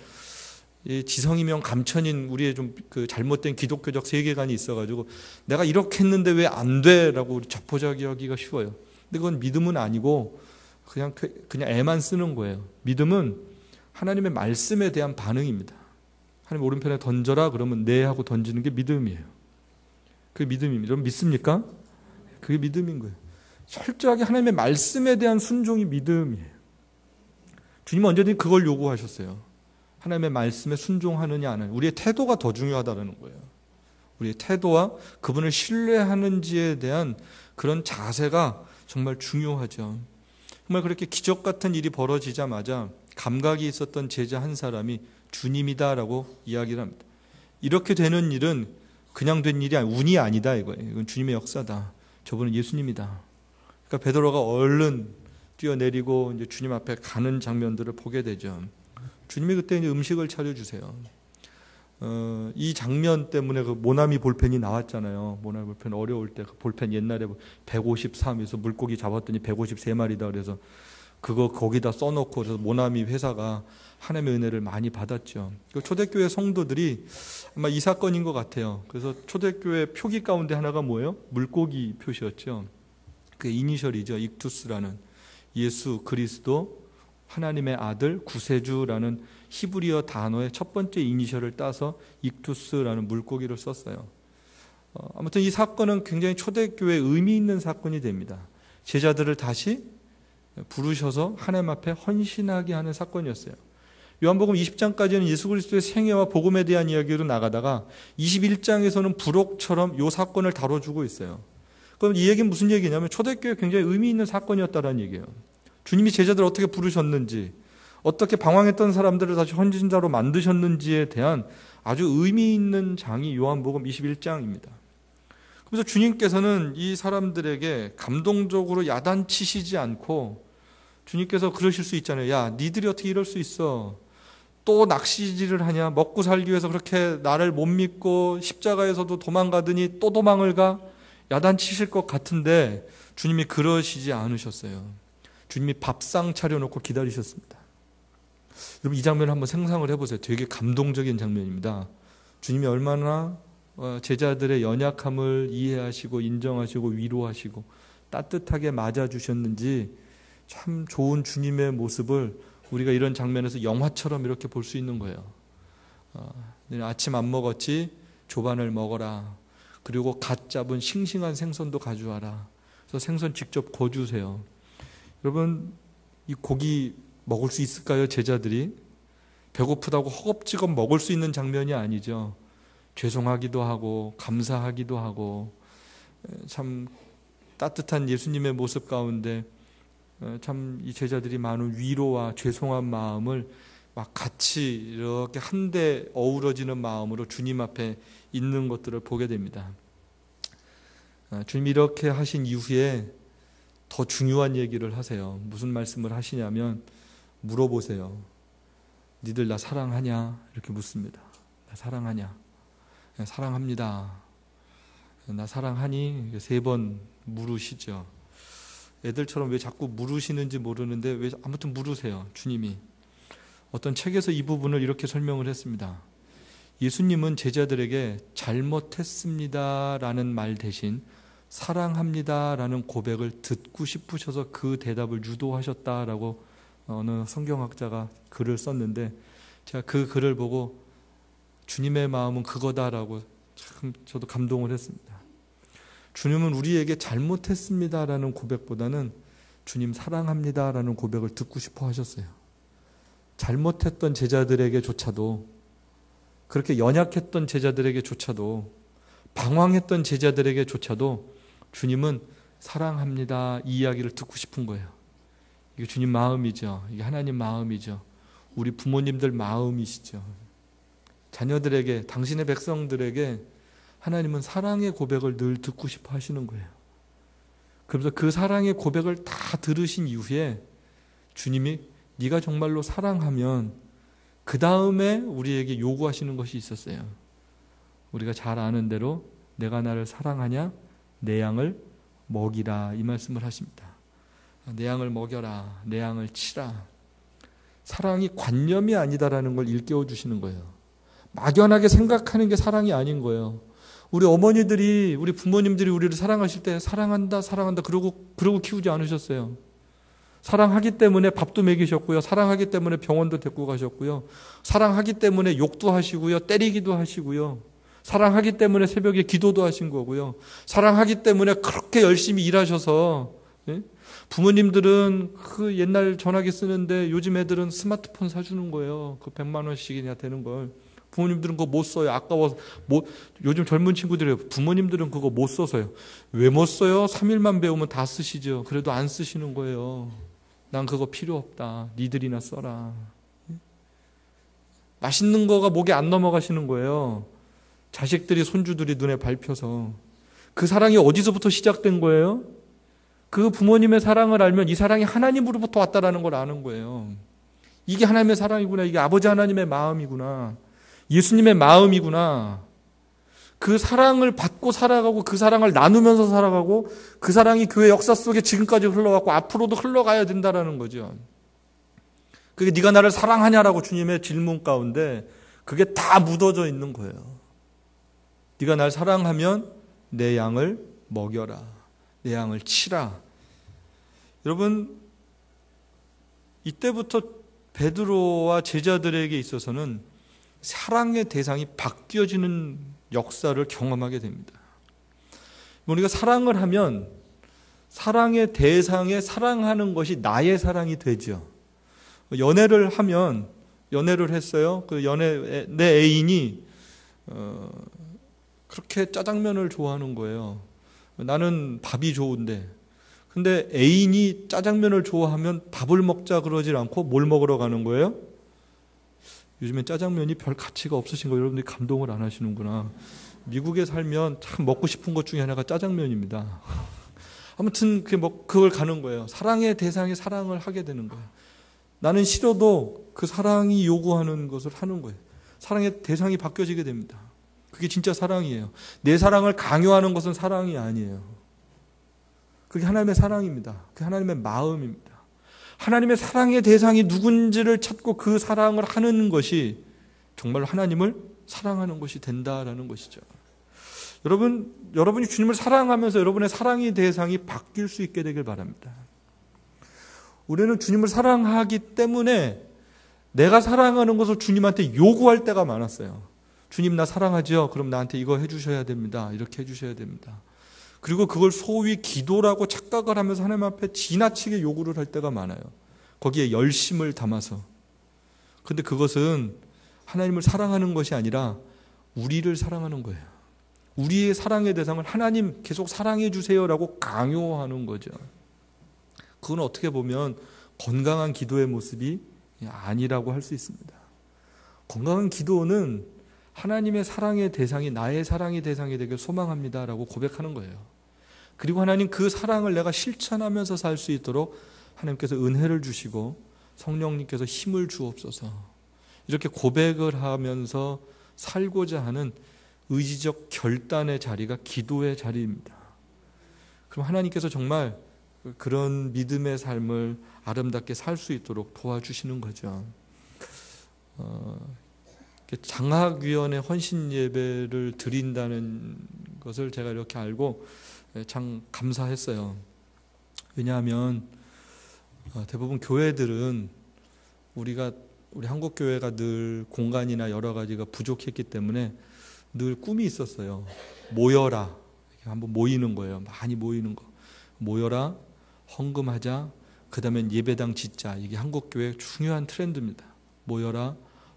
지성이면 감천인 우리의 좀 그 잘못된 기독교적 세계관이 있어가지고 내가 이렇게 했는데 왜 안 돼라고 자포자기하기가 쉬워요. 근데 그건 믿음은 아니고 그냥 애만 쓰는 거예요. 믿음은 하나님의 말씀에 대한 반응입니다. 하나님 오른편에 던져라 그러면 네 하고 던지는 게 믿음이에요. 그게 믿음입니다. 여러분 믿습니까? 그게 믿음인 거예요. 철저하게 하나님의 말씀에 대한 순종이 믿음이에요. 주님은 언제든지 그걸 요구하셨어요. 하나님의 말씀에 순종하느냐 안 하느냐. 우리의 태도가 더 중요하다는 거예요. 우리의 태도와 그분을 신뢰하는지에 대한 그런 자세가 정말 중요하죠. 정말 그렇게 기적 같은 일이 벌어지자마자 감각이 있었던 제자 한 사람이 주님이다라고 이야기를 합니다. 이렇게 되는 일은 그냥 된 일이 아니라 운이 아니다 이거예요. 이건 주님의 역사다. 저분은 예수님이다. 그러니까 베드로가 얼른 뛰어내리고 이제 주님 앞에 가는 장면들을 보게 되죠. 주님이 그때 이제 음식을 차려주세요. 이 장면 때문에 그 모나미 볼펜이 나왔잖아요. 모나미 볼펜 어려울 때 그 볼펜 옛날에 153에서 물고기 잡았더니 153마리다 그래서 그거 거기다 써놓고 그래서 모나미 회사가 하나님의 은혜를 많이 받았죠. 초대교회 성도들이 아마 이 사건인 것 같아요. 그래서 초대교회 표기 가운데 하나가 뭐예요? 물고기 표시였죠. 그게 이니셜이죠. 익투스라는 예수 그리스도 하나님의 아들 구세주라는 히브리어 단어의 첫 번째 이니셜을 따서 익투스라는 물고기를 썼어요. 아무튼 이 사건은 굉장히 초대교회에 의미 있는 사건이 됩니다. 제자들을 다시 부르셔서 하나님 앞에 헌신하게 하는 사건이었어요. 요한복음 20장까지는 예수 그리스도의 생애와 복음에 대한 이야기로 나가다가 21장에서는 부록처럼 이 사건을 다뤄주고 있어요. 그럼 이 얘기는 무슨 얘기냐면 초대교회에 굉장히 의미 있는 사건이었다는 얘기예요. 주님이 제자들을 어떻게 부르셨는지, 어떻게 방황했던 사람들을 다시 헌신자로 만드셨는지에 대한 아주 의미 있는 장이 요한복음 21장입니다. 그래서 주님께서는 이 사람들에게 감동적으로 야단치시지 않고 주님께서 그러실 수 있잖아요. 야, 니들이 어떻게 이럴 수 있어? 또 낚시질을 하냐? 먹고 살기 위해서 그렇게 나를 못 믿고 십자가에서도 도망가더니 또 도망을 가? 야단치실 것 같은데 주님이 그러시지 않으셨어요. 주님이 밥상 차려놓고 기다리셨습니다. 여러분 이 장면을 한번 상상을 해보세요. 되게 감동적인 장면입니다. 주님이 얼마나 제자들의 연약함을 이해하시고 인정하시고 위로하시고 따뜻하게 맞아주셨는지 참 좋은 주님의 모습을 우리가 이런 장면에서 영화처럼 이렇게 볼 수 있는 거예요. 아침 안 먹었지? 조반을 먹어라. 그리고 갓 잡은 싱싱한 생선도 가져와라. 그래서 생선 직접 구워주세요. 여러분 이 고기 먹을 수 있을까요? 제자들이 배고프다고 허겁지겁 먹을 수 있는 장면이 아니죠. 죄송하기도 하고 감사하기도 하고 참 따뜻한 예수님의 모습 가운데 참 이 제자들이 많은 위로와 죄송한 마음을 막 같이 이렇게 한데 어우러지는 마음으로 주님 앞에 있는 것들을 보게 됩니다. 주님이 이렇게 하신 이후에 더 중요한 얘기를 하세요. 무슨 말씀을 하시냐면 물어보세요. 니들 나 사랑하냐? 이렇게 묻습니다. 나 사랑하냐? 사랑합니다. 나 사랑하니? 3번 물으시죠. 애들처럼 왜 자꾸 물으시는지 모르는데 왜 아무튼 물으세요. 주님이. 어떤 책에서 이 부분을 이렇게 설명을 했습니다. 예수님은 제자들에게 잘못했습니다라는 말 대신 사랑합니다라는 고백을 듣고 싶으셔서 그 대답을 유도하셨다라고 어느 성경학자가 글을 썼는데 제가 그 글을 보고 주님의 마음은 그거다라고 참 저도 감동을 했습니다. 주님은 우리에게 잘못했습니다라는 고백보다는 주님 사랑합니다라는 고백을 듣고 싶어 하셨어요. 잘못했던 제자들에게조차도 그렇게 연약했던 제자들에게조차도 방황했던 제자들에게조차도 주님은 사랑합니다 이 이야기를 듣고 싶은 거예요. 이게 주님 마음이죠. 이게 하나님 마음이죠. 우리 부모님들 마음이시죠. 자녀들에게 당신의 백성들에게 하나님은 사랑의 고백을 늘 듣고 싶어 하시는 거예요. 그래서 그 사랑의 고백을 다 들으신 이후에 주님이 네가 정말로 사랑하면 그 다음에 우리에게 요구하시는 것이 있었어요. 우리가 잘 아는 대로 내가 나를 사랑하냐? 내 양을 먹이라 이 말씀을 하십니다. 내 양을 먹여라. 내 양을 치라. 사랑이 관념이 아니다라는 걸 일깨워 주시는 거예요. 막연하게 생각하는 게 사랑이 아닌 거예요. 우리 어머니들이 우리 부모님들이 우리를 사랑하실 때 사랑한다 사랑한다 그러고 키우지 않으셨어요. 사랑하기 때문에 밥도 먹이셨고요. 사랑하기 때문에 병원도 데리고 가셨고요. 사랑하기 때문에 욕도 하시고요. 때리기도 하시고요. 사랑하기 때문에 새벽에 기도도 하신 거고요. 사랑하기 때문에 그렇게 열심히 일하셔서, 예? 부모님들은 그 옛날 전화기 쓰는데 요즘 애들은 스마트폰 사주는 거예요. 그 100만 원씩이나 되는 걸. 부모님들은 그거 못 써요. 아까워서. 요즘 젊은 친구들이 부모님들은 그거 못 써서요. 왜 못 써요? 3일만 배우면 다 쓰시죠. 그래도 안 쓰시는 거예요. 난 그거 필요 없다. 니들이나 써라. 맛있는 거가 목에 안 넘어가시는 거예요. 자식들이 손주들이 눈에 밟혀서. 그 사랑이 어디서부터 시작된 거예요? 그 부모님의 사랑을 알면 이 사랑이 하나님으로부터 왔다라는 걸 아는 거예요. 이게 하나님의 사랑이구나. 이게 아버지 하나님의 마음이구나. 예수님의 마음이구나. 그 사랑을 받고 살아가고 그 사랑을 나누면서 살아가고 그 사랑이 교회 역사 속에 지금까지 흘러갔고 앞으로도 흘러가야 된다라는 거죠. 그게 네가 나를 사랑하냐라고 주님의 질문 가운데 그게 다 묻어져 있는 거예요. 네가 날 사랑하면 내 양을 먹여라. 내 양을 치라. 여러분, 이때부터 베드로와 제자들에게 있어서는 사랑의 대상이 바뀌어지는 역사를 경험하게 됩니다. 우리가 사랑을 하면 사랑의 대상에 사랑하는 것이 나의 사랑이 되죠. 연애를 하면, 연애를 했어요. 그 내 애인이 그렇게 짜장면을 좋아하는 거예요. 나는 밥이 좋은데. 근데 애인이 짜장면을 좋아하면 밥을 먹자 그러질 않고 뭘 먹으러 가는 거예요? 요즘엔 짜장면이 별 가치가 없으신 거 여러분들이 감동을 안 하시는구나. 미국에 살면 참 먹고 싶은 것 중에 하나가 짜장면입니다. 아무튼 그걸 가는 거예요. 사랑의 대상에 사랑을 하게 되는 거예요. 나는 싫어도 그 사랑이 요구하는 것을 하는 거예요. 사랑의 대상이 바뀌어지게 됩니다. 그게 진짜 사랑이에요. 내 사랑을 강요하는 것은 사랑이 아니에요. 그게 하나님의 사랑입니다. 그게 하나님의 마음입니다. 하나님의 사랑의 대상이 누군지를 찾고 그 사랑을 하는 것이 정말 하나님을 사랑하는 것이 된다라는 것이죠. 여러분이 주님을 사랑하면서 여러분의 사랑의 대상이 바뀔 수 있게 되길 바랍니다. 우리는 주님을 사랑하기 때문에 내가 사랑하는 것을 주님한테 요구할 때가 많았어요. 주님 나 사랑하죠? 그럼 나한테 이거 해주셔야 됩니다. 이렇게 해주셔야 됩니다. 그리고 그걸 소위 기도라고 착각을 하면서 하나님 앞에 지나치게 요구를 할 때가 많아요. 거기에 열심을 담아서. 근데 그것은 하나님을 사랑하는 것이 아니라 우리를 사랑하는 거예요. 우리의 사랑의 대상을 하나님 계속 사랑해 주세요라고 강요하는 거죠. 그건 어떻게 보면 건강한 기도의 모습이 아니라고 할 수 있습니다. 건강한 기도는 하나님의 사랑의 대상이 나의 사랑의 대상이 되길 소망합니다라고 고백하는 거예요. 그리고 하나님 그 사랑을 내가 실천하면서 살 수 있도록 하나님께서 은혜를 주시고 성령님께서 힘을 주옵소서. 이렇게 고백을 하면서 살고자 하는 의지적 결단의 자리가 기도의 자리입니다. 그럼 하나님께서 정말 그런 믿음의 삶을 아름답게 살 수 있도록 도와주시는 거죠. 장학위원회 헌신 예배를 드린다는 것을 제가 이렇게 알고 참 감사했어요. 왜냐하면 대부분 교회들은 우리 한국 교회가 늘 공간이나 여러 가지가 부족했기 때문에 늘 꿈이 있었어요. 모여라. 한번 모이는 거예요. 많이 모이는 거. 모여라. 헌금하자. 그 다음엔 예배당 짓자. 이게 한국 교회의 중요한 트렌드입니다. 모여라.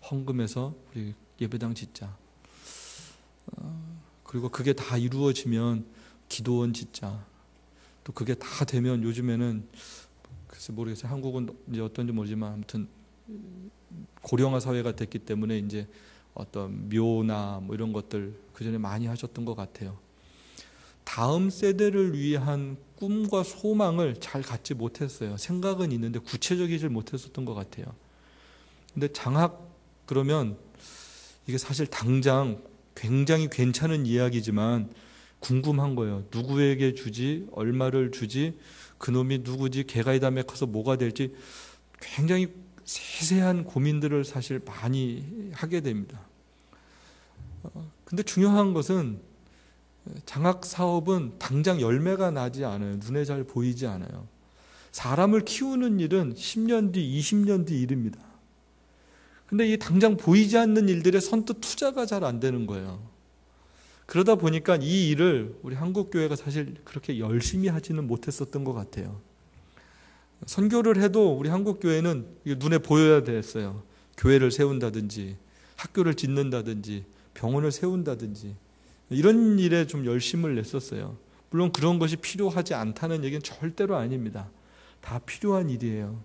헌금해서 우리 예배당 짓자. 그리고 그게 다 이루어지면 기도원 짓자. 또 그게 다 되면 요즘에는 글쎄 모르겠어요. 한국은 이제 어떤지 모르지만 아무튼 고령화 사회가 됐기 때문에 이제 어떤 묘나 뭐 이런 것들 그 전에 많이 하셨던 것 같아요. 다음 세대를 위한 꿈과 소망을 잘 갖지 못했어요. 생각은 있는데 구체적이지 못했었던 것 같아요. 근데 장학 그러면 이게 사실 당장 굉장히 괜찮은 이야기지만 궁금한 거예요. 누구에게 주지? 얼마를 주지? 그놈이 누구지? 개가 이 다음에 커서 뭐가 될지 굉장히 세세한 고민들을 사실 많이 하게 됩니다. 근데 중요한 것은 장학 사업은 당장 열매가 나지 않아요. 눈에 잘 보이지 않아요. 사람을 키우는 일은 10년 뒤, 20년 뒤 일입니다. 근데 이 당장 보이지 않는 일들에 선뜻 투자가 잘 안 되는 거예요. 그러다 보니까 이 일을 우리 한국교회가 사실 그렇게 열심히 하지는 못했었던 것 같아요. 선교를 해도 우리 한국교회는 눈에 보여야 됐어요. 교회를 세운다든지 학교를 짓는다든지 병원을 세운다든지 이런 일에 좀 열심을 냈었어요. 물론 그런 것이 필요하지 않다는 얘기는 절대로 아닙니다. 다 필요한 일이에요.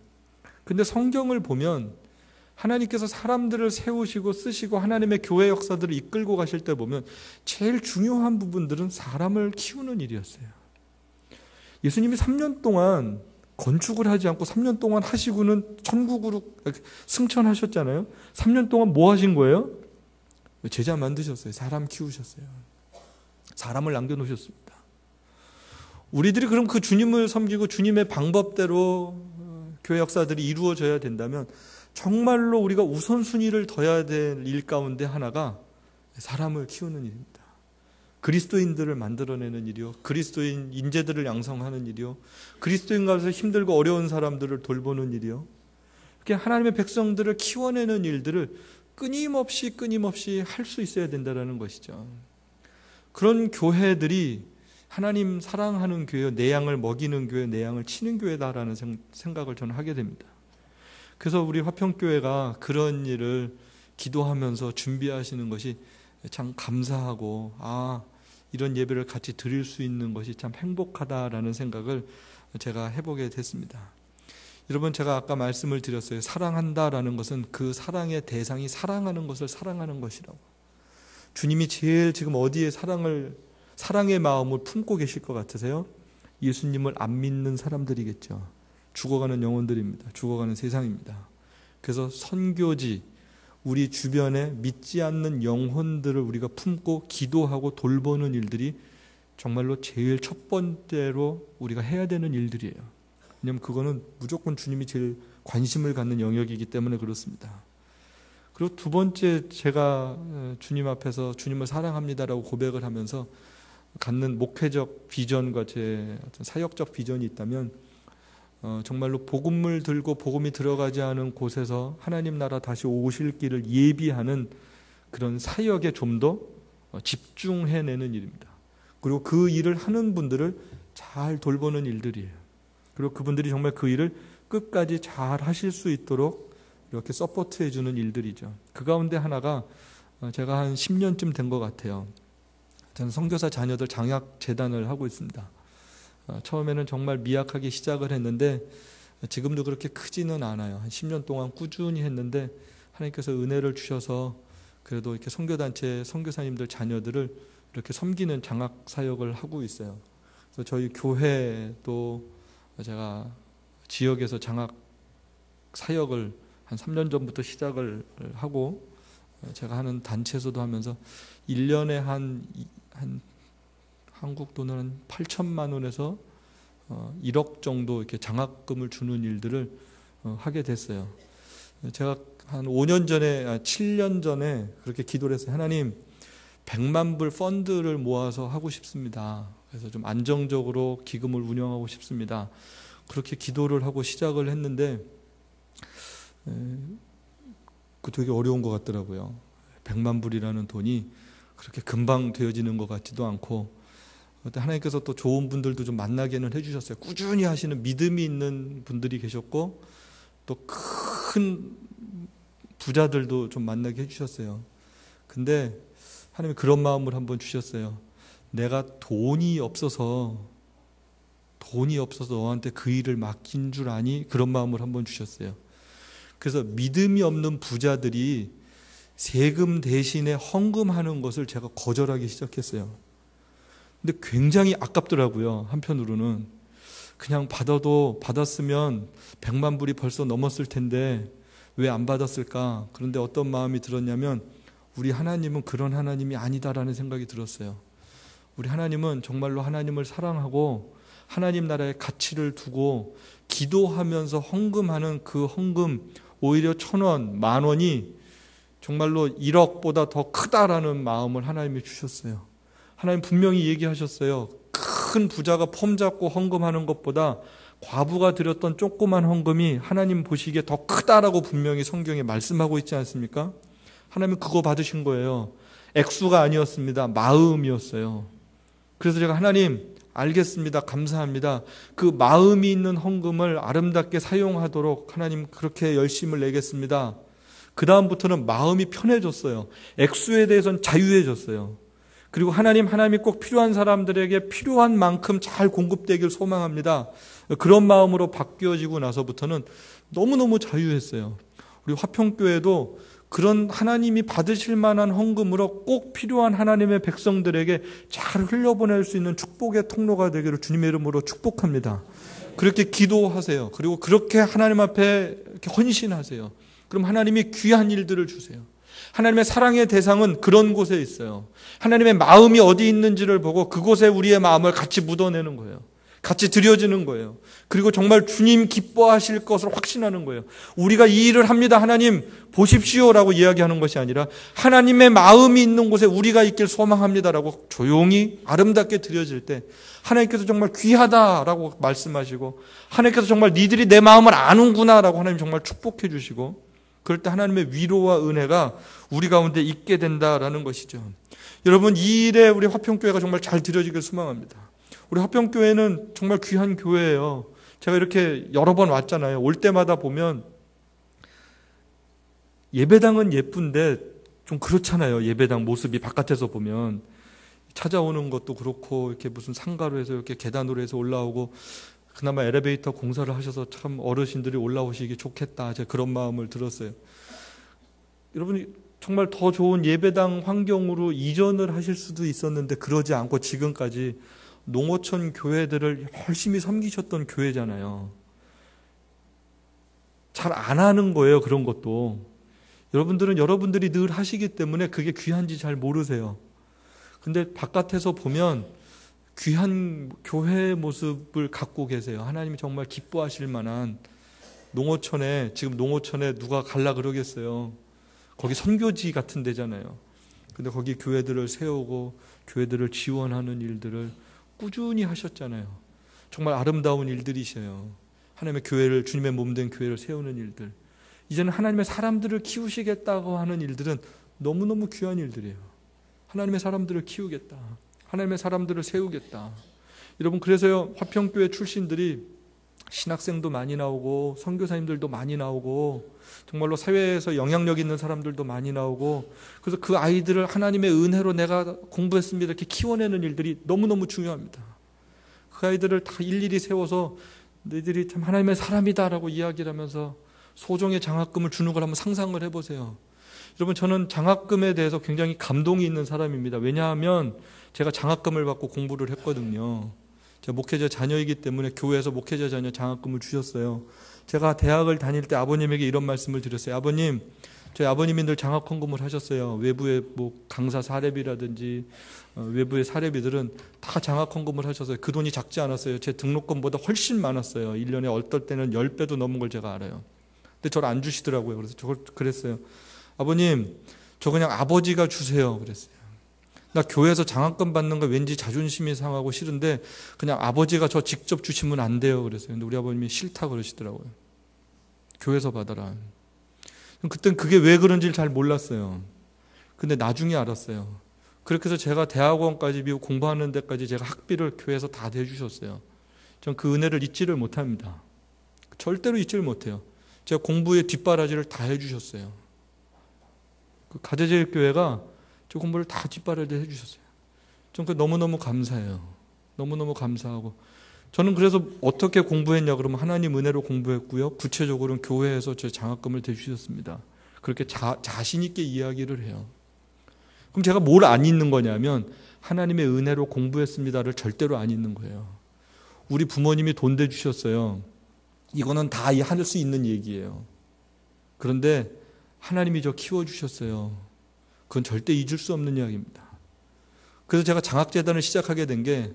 근데 성경을 보면 하나님께서 사람들을 세우시고 쓰시고 하나님의 교회 역사들을 이끌고 가실 때 보면 제일 중요한 부분들은 사람을 키우는 일이었어요. 예수님이 3년 동안 건축을 하지 않고 3년 동안 하시고는 천국으로 승천하셨잖아요. 3년 동안 뭐 하신 거예요? 제자 만드셨어요. 사람 키우셨어요. 사람을 남겨놓으셨습니다. 우리들이 그럼 그 주님을 섬기고 주님의 방법대로 교회 역사들이 이루어져야 된다면 정말로 우리가 우선순위를 둬야 될 일 가운데 하나가 사람을 키우는 일입니다. 그리스도인들을 만들어내는 일이요, 그리스도인 인재들을 양성하는 일이요, 그리스도인 가운데서 힘들고 어려운 사람들을 돌보는 일이요, 이렇게 하나님의 백성들을 키워내는 일들을 끊임없이 할 수 있어야 된다는 것이죠. 그런 교회들이 하나님 사랑하는 교회요, 내 양을 먹이는 교회, 내 양을 치는 교회다라는 생각을 저는 하게 됩니다. 그래서 우리 화평교회가 그런 일을 기도하면서 준비하시는 것이 참 감사하고, 이런 예배를 같이 드릴 수 있는 것이 참 행복하다라는 생각을 제가 해보게 됐습니다. 여러분, 제가 아까 말씀을 드렸어요. 사랑한다라는 것은 그 사랑의 대상이 사랑하는 것을 사랑하는 것이라고. 주님이 제일 지금 어디에 사랑의 마음을 품고 계실 것 같으세요? 예수님을 안 믿는 사람들이겠죠. 죽어가는 영혼들입니다. 죽어가는 세상입니다. 그래서 선교지, 우리 주변에 믿지 않는 영혼들을 우리가 품고 기도하고 돌보는 일들이 정말로 제일 첫 번째로 우리가 해야 되는 일들이에요. 왜냐하면 그거는 무조건 주님이 제일 관심을 갖는 영역이기 때문에 그렇습니다. 그리고 두 번째, 제가 주님 앞에서 주님을 사랑합니다라고 고백을 하면서 갖는 목회적 비전과 제 어떤 사역적 비전이 있다면 정말로 복음을 들고 복음이 들어가지 않은 곳에서 하나님 나라 다시 오실 길을 예비하는 그런 사역에 좀 더 집중해내는 일입니다. 그리고 그 일을 하는 분들을 잘 돌보는 일들이에요. 그리고 그분들이 정말 그 일을 끝까지 잘 하실 수 있도록 이렇게 서포트해주는 일들이죠. 그 가운데 하나가 제가 한 10년쯤 된 것 같아요. 저는 선교사 자녀들 장학 재단을 하고 있습니다. 처음에는 정말 미약하게 시작을 했는데 지금도 그렇게 크지는 않아요. 한 10년 동안 꾸준히 했는데 하나님께서 은혜를 주셔서 그래도 이렇게 선교단체 선교사님들 자녀들을 이렇게 섬기는 장학 사역을 하고 있어요. 그래서 저희 교회도 제가 지역에서 장학 사역을 한 3년 전부터 시작을 하고 제가 하는 단체에서도 하면서 1년에 한 한국 돈은 한 8천만 원에서 1억 정도 이렇게 장학금을 주는 일들을 하게 됐어요. 제가 한 7년 전에 그렇게 기도를 했어요. 하나님, 100만 불 펀드를 모아서 하고 싶습니다. 그래서 좀 안정적으로 기금을 운영하고 싶습니다. 그렇게 기도를 하고 시작을 했는데 그 되게 어려운 것 같더라고요. 100만 불이라는 돈이 그렇게 금방 되어지는 것 같지도 않고, 하나님께서 또 좋은 분들도 좀 만나게는 해주셨어요. 꾸준히 하시는 믿음이 있는 분들이 계셨고 또 큰 부자들도 좀 만나게 해주셨어요. 근데 하나님이 그런 마음을 한번 주셨어요. 내가 돈이 없어서 너한테 그 일을 맡긴 줄 아니? 그런 마음을 한번 주셨어요. 그래서 믿음이 없는 부자들이 세금 대신에 헌금하는 것을 제가 거절하기 시작했어요. 근데 굉장히 아깝더라고요. 한편으로는 그냥 받았으면 100만 불이 벌써 넘었을 텐데 왜 안 받았을까? 그런데 어떤 마음이 들었냐면 우리 하나님은 그런 하나님이 아니다라는 생각이 들었어요. 우리 하나님은 정말로 하나님을 사랑하고 하나님 나라의 가치를 두고 기도하면서 헌금하는 그 헌금, 오히려 1,000원, 10,000원이 정말로 1억보다 더 크다라는 마음을 하나님이 주셨어요. 하나님 분명히 얘기하셨어요. 큰 부자가 폼 잡고 헌금하는 것보다 과부가 드렸던 조그만 헌금이 하나님 보시기에 더 크다라고 분명히 성경에 말씀하고 있지 않습니까? 하나님은 그거 받으신 거예요. 액수가 아니었습니다. 마음이었어요. 그래서 제가 하나님 알겠습니다. 감사합니다. 그 마음이 있는 헌금을 아름답게 사용하도록 하나님 그렇게 열심을 내겠습니다. 그 다음부터는 마음이 편해졌어요. 액수에 대해서는 자유해졌어요. 그리고 하나님이 꼭 필요한 사람들에게 필요한 만큼 잘 공급되길 소망합니다. 그런 마음으로 바뀌어지고 나서부터는 너무너무 자유했어요. 우리 화평교회도 그런 하나님이 받으실 만한 헌금으로 꼭 필요한 하나님의 백성들에게 잘 흘려보낼 수 있는 축복의 통로가 되기를 주님의 이름으로 축복합니다. 그렇게 기도하세요. 그리고 그렇게 하나님 앞에 이렇게 헌신하세요. 그럼 하나님이 귀한 일들을 주세요. 하나님의 사랑의 대상은 그런 곳에 있어요. 하나님의 마음이 어디 있는지를 보고 그곳에 우리의 마음을 같이 묻어내는 거예요. 같이 드려지는 거예요. 그리고 정말 주님 기뻐하실 것을 확신하는 거예요. 우리가 이 일을 합니다. 하나님 보십시오라고 이야기하는 것이 아니라 하나님의 마음이 있는 곳에 우리가 있길 소망합니다라고 조용히 아름답게 드려질 때 하나님께서 정말 귀하다라고 말씀하시고 하나님께서 정말 니들이 내 마음을 아는구나라고 하나님 정말 축복해 주시고 그럴 때 하나님의 위로와 은혜가 우리 가운데 있게 된다라는 것이죠. 여러분 이 일에 우리 화평교회가 정말 잘 드려지길 소망합니다. 우리 화평교회는 정말 귀한 교회예요. 제가 이렇게 여러 번 왔잖아요. 올 때마다 보면 예배당은 예쁜데 좀 그렇잖아요. 예배당 모습이 바깥에서 보면 찾아오는 것도 그렇고 이렇게 무슨 상가로 해서 이렇게 계단으로 해서 올라오고 그나마 엘리베이터 공사를 하셔서 참 어르신들이 올라오시기 좋겠다. 제가 그런 마음을 들었어요. 여러분이 정말 더 좋은 예배당 환경으로 이전을 하실 수도 있었는데 그러지 않고 지금까지 농어촌 교회들을 열심히 섬기셨던 교회잖아요. 잘 안 하는 거예요. 그런 것도. 여러분들은 여러분들이 늘 하시기 때문에 그게 귀한지 잘 모르세요. 근데 바깥에서 보면 귀한 교회의 모습을 갖고 계세요. 하나님이 정말 기뻐하실 만한 농어촌에 지금 농어촌에 누가 갈라 그러겠어요. 거기 선교지 같은 데잖아요. 근데 거기 교회들을 세우고 교회들을 지원하는 일들을 꾸준히 하셨잖아요. 정말 아름다운 일들이셔요. 하나님의 교회를 주님의 몸된 교회를 세우는 일들. 이제는 하나님의 사람들을 키우시겠다고 하는 일들은 너무너무 귀한 일들이에요. 하나님의 사람들을 키우겠다. 하나님의 사람들을 세우겠다. 여러분 그래서요 화평교회 출신들이 신학생도 많이 나오고 선교사님들도 많이 나오고 정말로 사회에서 영향력 있는 사람들도 많이 나오고 그래서 그 아이들을 하나님의 은혜로 내가 공부했습니다 이렇게 키워내는 일들이 너무너무 중요합니다. 그 아이들을 다 일일이 세워서 너희들이 참 하나님의 사람이다라고 이야기를 하면서 소정의 장학금을 주는 걸 한번 상상을 해보세요. 여러분 저는 장학금에 대해서 굉장히 감동이 있는 사람입니다. 왜냐하면 제가 장학금을 받고 공부를 했거든요. 제가 목회자 자녀이기 때문에 교회에서 목회자 자녀 장학금을 주셨어요. 제가 대학을 다닐 때 아버님에게 이런 말씀을 드렸어요. 아버님, 저희 아버님이 늘 장학 헌금을 하셨어요. 외부의 뭐 강사 사례비라든지 외부의 사례비들은 다 장학 헌금을 하셔서 그 돈이 작지 않았어요. 제 등록금보다 훨씬 많았어요. 1년에 어떨 때는 10배도 넘은 걸 제가 알아요. 근데 저를 안 주시더라고요. 그래서 저걸 그랬어요. 아버님, 저 그냥 아버지가 주세요. 그랬어요. 나 교회에서 장학금 받는 거 왠지 자존심이 상하고 싫은데 그냥 아버지가 저 직접 주시면 안 돼요. 그랬어요. 근데 우리 아버님이 싫다 그러시더라고요. 교회에서 받아라. 그땐 그게 왜 그런지를 잘 몰랐어요. 근데 나중에 알았어요. 그렇게 해서 제가 대학원까지 미국 공부하는 데까지 제가 학비를 교회에서 다 대주셨어요. 전 그 은혜를 잊지를 못합니다. 절대로 잊지를 못해요. 제가 공부의 뒷바라지를 다 해주셨어요. 그 가재제일교회가 저 공부를 다 뒷바라지 해주셨어요. 전 그 너무너무 감사해요. 너무너무 감사하고 저는 그래서 어떻게 공부했냐 그러면 하나님 은혜로 공부했고요. 구체적으로는 교회에서 제 장학금을 대주셨습니다. 그렇게 자신 있게 이야기를 해요. 그럼 제가 뭘 안 잊는 거냐면 하나님의 은혜로 공부했습니다를 절대로 안 잊는 거예요. 우리 부모님이 돈 대주셨어요. 이거는 다 할 수 있는 얘기예요. 그런데 하나님이 저 키워주셨어요. 그건 절대 잊을 수 없는 이야기입니다. 그래서 제가 장학재단을 시작하게 된 게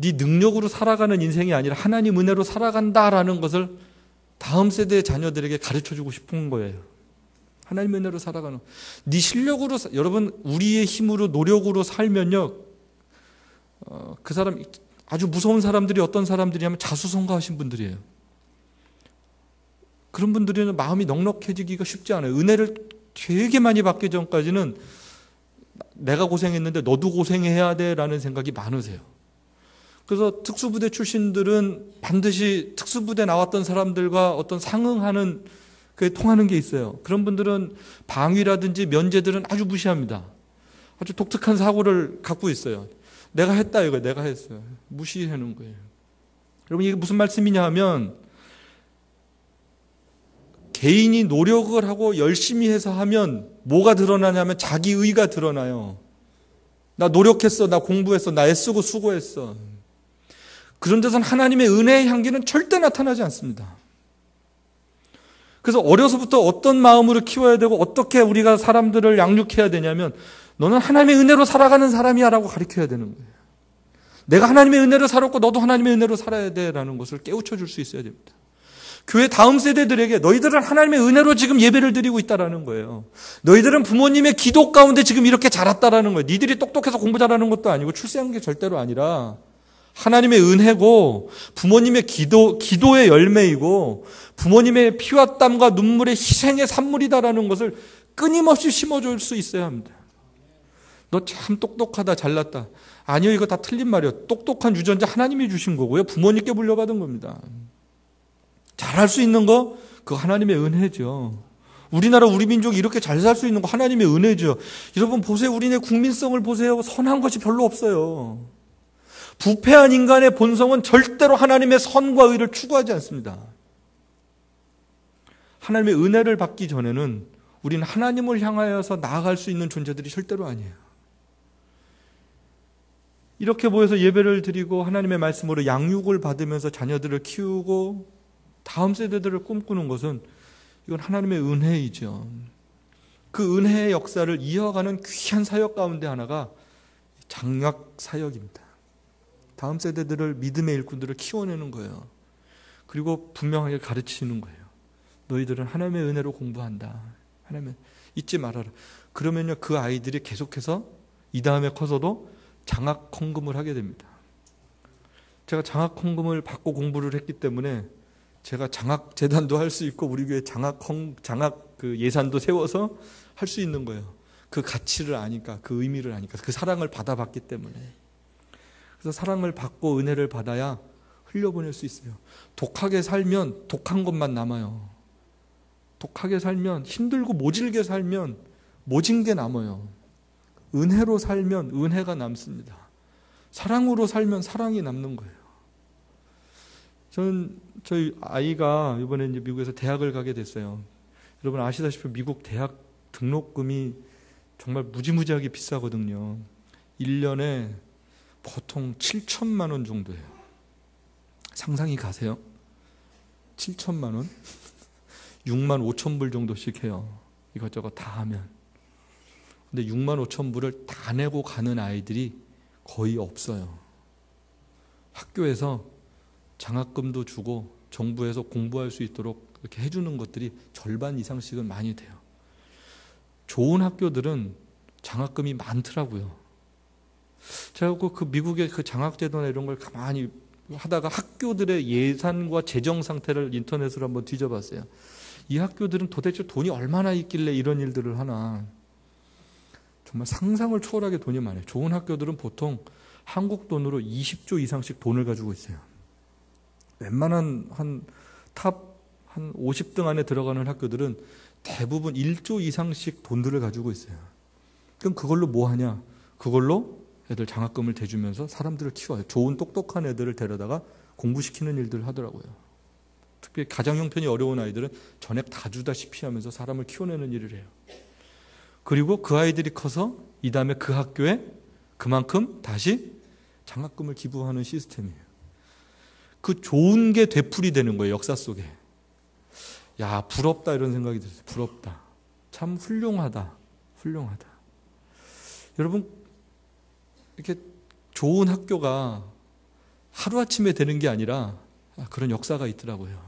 네 능력으로 살아가는 인생이 아니라 하나님 은혜로 살아간다라는 것을 다음 세대의 자녀들에게 가르쳐주고 싶은 거예요. 하나님 은혜로 살아가는 네 실력으로 여러분 우리의 힘으로 노력으로 살면요 그 사람 아주 무서운 사람들이 어떤 사람들이냐면 자수성가하신 분들이에요. 그런 분들은 마음이 넉넉해지기가 쉽지 않아요. 은혜를 되게 많이 받기 전까지는 내가 고생했는데 너도 고생해야 돼라는 생각이 많으세요. 그래서 특수부대 출신들은 반드시 특수부대 나왔던 사람들과 어떤 상응하는 그게 통하는 게 있어요. 그런 분들은 방위라든지 면제들은 아주 무시합니다. 아주 독특한 사고를 갖고 있어요. 내가 했다 이거 내가 했어요. 무시하는 거예요. 여러분 이게 무슨 말씀이냐 하면 개인이 노력을 하고 열심히 해서 하면 뭐가 드러나냐면 자기의가 드러나요. 나 노력했어, 나 공부했어, 나 애쓰고 수고했어. 그런 데서는 하나님의 은혜의 향기는 절대 나타나지 않습니다. 그래서 어려서부터 어떤 마음으로 키워야 되고 어떻게 우리가 사람들을 양육해야 되냐면 너는 하나님의 은혜로 살아가는 사람이야 라고 가르쳐야 되는 거예요. 내가 하나님의 은혜로 살았고 너도 하나님의 은혜로 살아야 돼라는 것을 깨우쳐 줄 수 있어야 됩니다. 교회 다음 세대들에게 너희들은 하나님의 은혜로 지금 예배를 드리고 있다라는 거예요. 너희들은 부모님의 기도 가운데 지금 이렇게 자랐다라는 거예요. 니들이 똑똑해서 공부 잘하는 것도 아니고 출세한 게 절대로 아니라 하나님의 은혜고 부모님의 기도의 열매이고 부모님의 피와 땀과 눈물의 희생의 산물이다라는 것을 끊임없이 심어줄 수 있어야 합니다. 너 참 똑똑하다 잘났다. 아니요, 이거 다 틀린 말이에요. 똑똑한 유전자 하나님이 주신 거고요. 부모님께 물려받은 겁니다. 잘할 수 있는 거 그거 하나님의 은혜죠. 우리나라 우리 민족이 이렇게 잘 살 수 있는 거 하나님의 은혜죠. 여러분 보세요. 우리네 국민성을 보세요. 선한 것이 별로 없어요. 부패한 인간의 본성은 절대로 하나님의 선과 의를 추구하지 않습니다. 하나님의 은혜를 받기 전에는 우리는 하나님을 향하여서 나아갈 수 있는 존재들이 절대로 아니에요. 이렇게 모여서 예배를 드리고 하나님의 말씀으로 양육을 받으면서 자녀들을 키우고 다음 세대들을 꿈꾸는 것은 이건 하나님의 은혜이죠. 그 은혜의 역사를 이어가는 귀한 사역 가운데 하나가 장학 사역입니다. 다음 세대들을 믿음의 일꾼들을 키워내는 거예요. 그리고 분명하게 가르치는 거예요. 너희들은 하나님의 은혜로 공부한다. 하나님 잊지 말아라. 그러면요 그 아이들이 계속해서 이 다음에 커서도 장학 헌금을 하게 됩니다. 제가 장학 헌금을 받고 공부를 했기 때문에 제가 장학 재단도 할 수 있고 우리 교회 장학 그 예산도 세워서 할 수 있는 거예요. 그 가치를 아니까, 그 의미를 아니까, 그 사랑을 받아봤기 때문에. 그래서 사랑을 받고 은혜를 받아야 흘려보낼 수 있어요. 독하게 살면 독한 것만 남아요. 독하게 살면 힘들고 모질게 살면 모진 게 남아요. 은혜로 살면 은혜가 남습니다. 사랑으로 살면 사랑이 남는 거예요. 저희 아이가 이번에 이제 미국에서 대학을 가게 됐어요. 여러분 아시다시피 미국 대학 등록금이 정말 무지무지하게 비싸거든요. 1년에 보통 7천만 원 정도예요. 상상이 가세요? 7천만 원? 6만 5천 불 정도씩 해요. 이것저것 다 하면. 근데 6만 5천 불을 다 내고 가는 아이들이 거의 없어요. 학교에서 장학금도 주고 정부에서 공부할 수 있도록 이렇게 해주는 것들이 절반 이상씩은 많이 돼요. 좋은 학교들은 장학금이 많더라고요. 제가 그 미국의 그 장학제도나 이런 걸 가만히 하다가 학교들의 예산과 재정 상태를 인터넷으로 한번 뒤져봤어요. 이 학교들은 도대체 돈이 얼마나 있길래 이런 일들을 하나. 정말 상상을 초월하게 돈이 많아요. 좋은 학교들은 보통 한국 돈으로 20조 이상씩 돈을 가지고 있어요. 웬만한 탑 한 50등 안에 들어가는 학교들은 대부분 1조 이상씩 돈들을 가지고 있어요. 그럼 그걸로 뭐 하냐? 그걸로 애들 장학금을 대주면서 사람들을 키워요. 좋은 똑똑한 애들을 데려다가 공부시키는 일들을 하더라고요. 특히 가정 형편이 어려운 아이들은 전액 다 주다시피 하면서 사람을 키워내는 일을 해요. 그리고 그 아이들이 커서 이 다음에 그 학교에 그만큼 다시 장학금을 기부하는 시스템이에요. 그 좋은 게 되풀이 되는 거예요. 역사 속에. 야, 부럽다 이런 생각이 들었어요. 부럽다. 참 훌륭하다. 훌륭하다. 여러분 이렇게 좋은 학교가 하루아침에 되는 게 아니라 그런 역사가 있더라고요.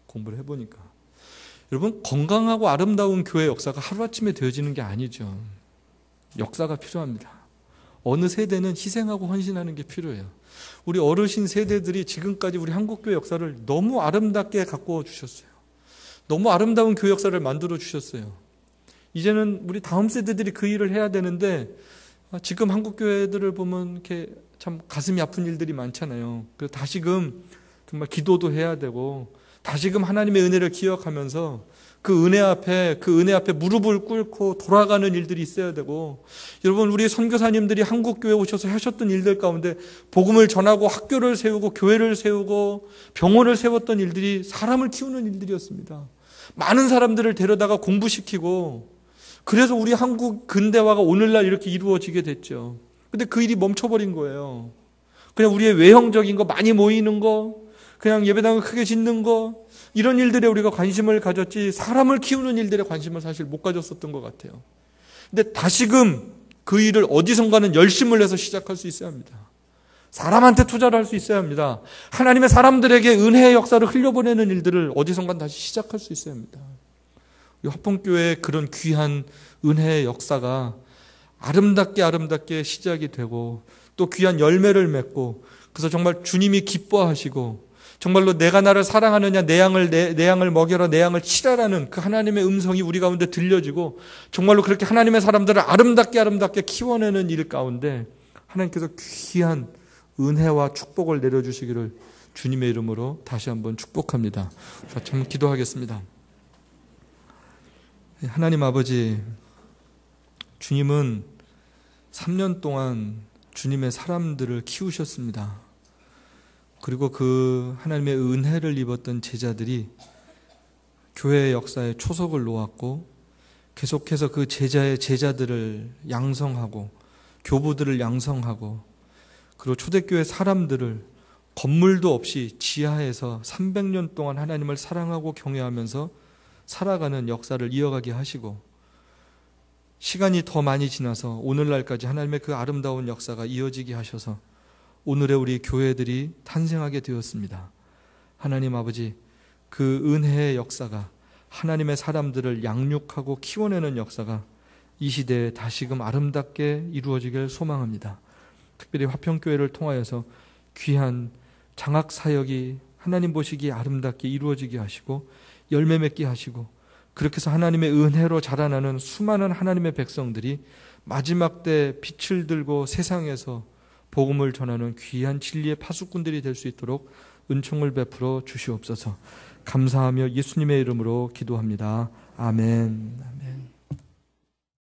공부를 해보니까. 여러분 건강하고 아름다운 교회 역사가 하루아침에 되어지는 게 아니죠. 역사가 필요합니다. 어느 세대는 희생하고 헌신하는 게 필요해요. 우리 어르신 세대들이 지금까지 우리 한국교회 역사를 너무 아름답게 가꾸어 주셨어요. 너무 아름다운 교회 역사를 만들어 주셨어요. 이제는 우리 다음 세대들이 그 일을 해야 되는데 지금 한국교회들을 보면 이렇게 참 가슴이 아픈 일들이 많잖아요. 그래서 다시금 정말 기도도 해야 되고 다시금 하나님의 은혜를 기억하면서 그 은혜 앞에 무릎을 꿇고 돌아가는 일들이 있어야 되고, 여러분 우리 선교사님들이 한국교회 오셔서 하셨던 일들 가운데 복음을 전하고 학교를 세우고 교회를 세우고 병원을 세웠던 일들이 사람을 키우는 일들이었습니다. 많은 사람들을 데려다가 공부시키고, 그래서 우리 한국 근대화가 오늘날 이렇게 이루어지게 됐죠. 근데 그 일이 멈춰버린 거예요. 그냥 우리의 외형적인 거, 많이 모이는 거, 그냥 예배당을 크게 짓는 거, 이런 일들에 우리가 관심을 가졌지 사람을 키우는 일들에 관심을 사실 못 가졌었던 것 같아요. 근데 다시금 그 일을 어디선가는 열심을 내서 시작할 수 있어야 합니다. 사람한테 투자를 할 수 있어야 합니다. 하나님의 사람들에게 은혜의 역사를 흘려보내는 일들을 어디선가 다시 시작할 수 있어야 합니다. 이 화평교회의 그런 귀한 은혜의 역사가 아름답게 시작이 되고 또 귀한 열매를 맺고, 그래서 정말 주님이 기뻐하시고 정말로 내가 나를 사랑하느냐, 내 양을 먹여라, 내 양을 치라라는 그 하나님의 음성이 우리 가운데 들려지고 정말로 그렇게 하나님의 사람들을 아름답게 키워내는 일 가운데 하나님께서 귀한 은혜와 축복을 내려주시기를 주님의 이름으로 다시 한번 축복합니다. 참 기도하겠습니다. 하나님 아버지, 주님은 3년 동안 주님의 사람들을 키우셨습니다. 그리고 그 하나님의 은혜를 입었던 제자들이 교회의 역사에 초석을 놓았고 계속해서 그 제자들을 양성하고 교부들을 양성하고, 그리고 초대교회 사람들을 건물도 없이 지하에서 300년 동안 하나님을 사랑하고 경외하면서 살아가는 역사를 이어가게 하시고, 시간이 더 많이 지나서 오늘날까지 하나님의 그 아름다운 역사가 이어지게 하셔서 오늘의 우리 교회들이 탄생하게 되었습니다. 하나님 아버지, 그 은혜의 역사가, 하나님의 사람들을 양육하고 키워내는 역사가 이 시대에 다시금 아름답게 이루어지길 소망합니다. 특별히 화평교회를 통하여서 귀한 장학사역이 하나님 보시기에 아름답게 이루어지게 하시고 열매 맺게 하시고, 그렇게 해서 하나님의 은혜로 자라나는 수많은 하나님의 백성들이 마지막 때 빛을 들고 세상에서 복음을 전하는 귀한 진리의 파수꾼들이 될 수 있도록 은총을 베풀어 주시옵소서. 감사하며 예수님의 이름으로 기도합니다. 아멘. 아멘.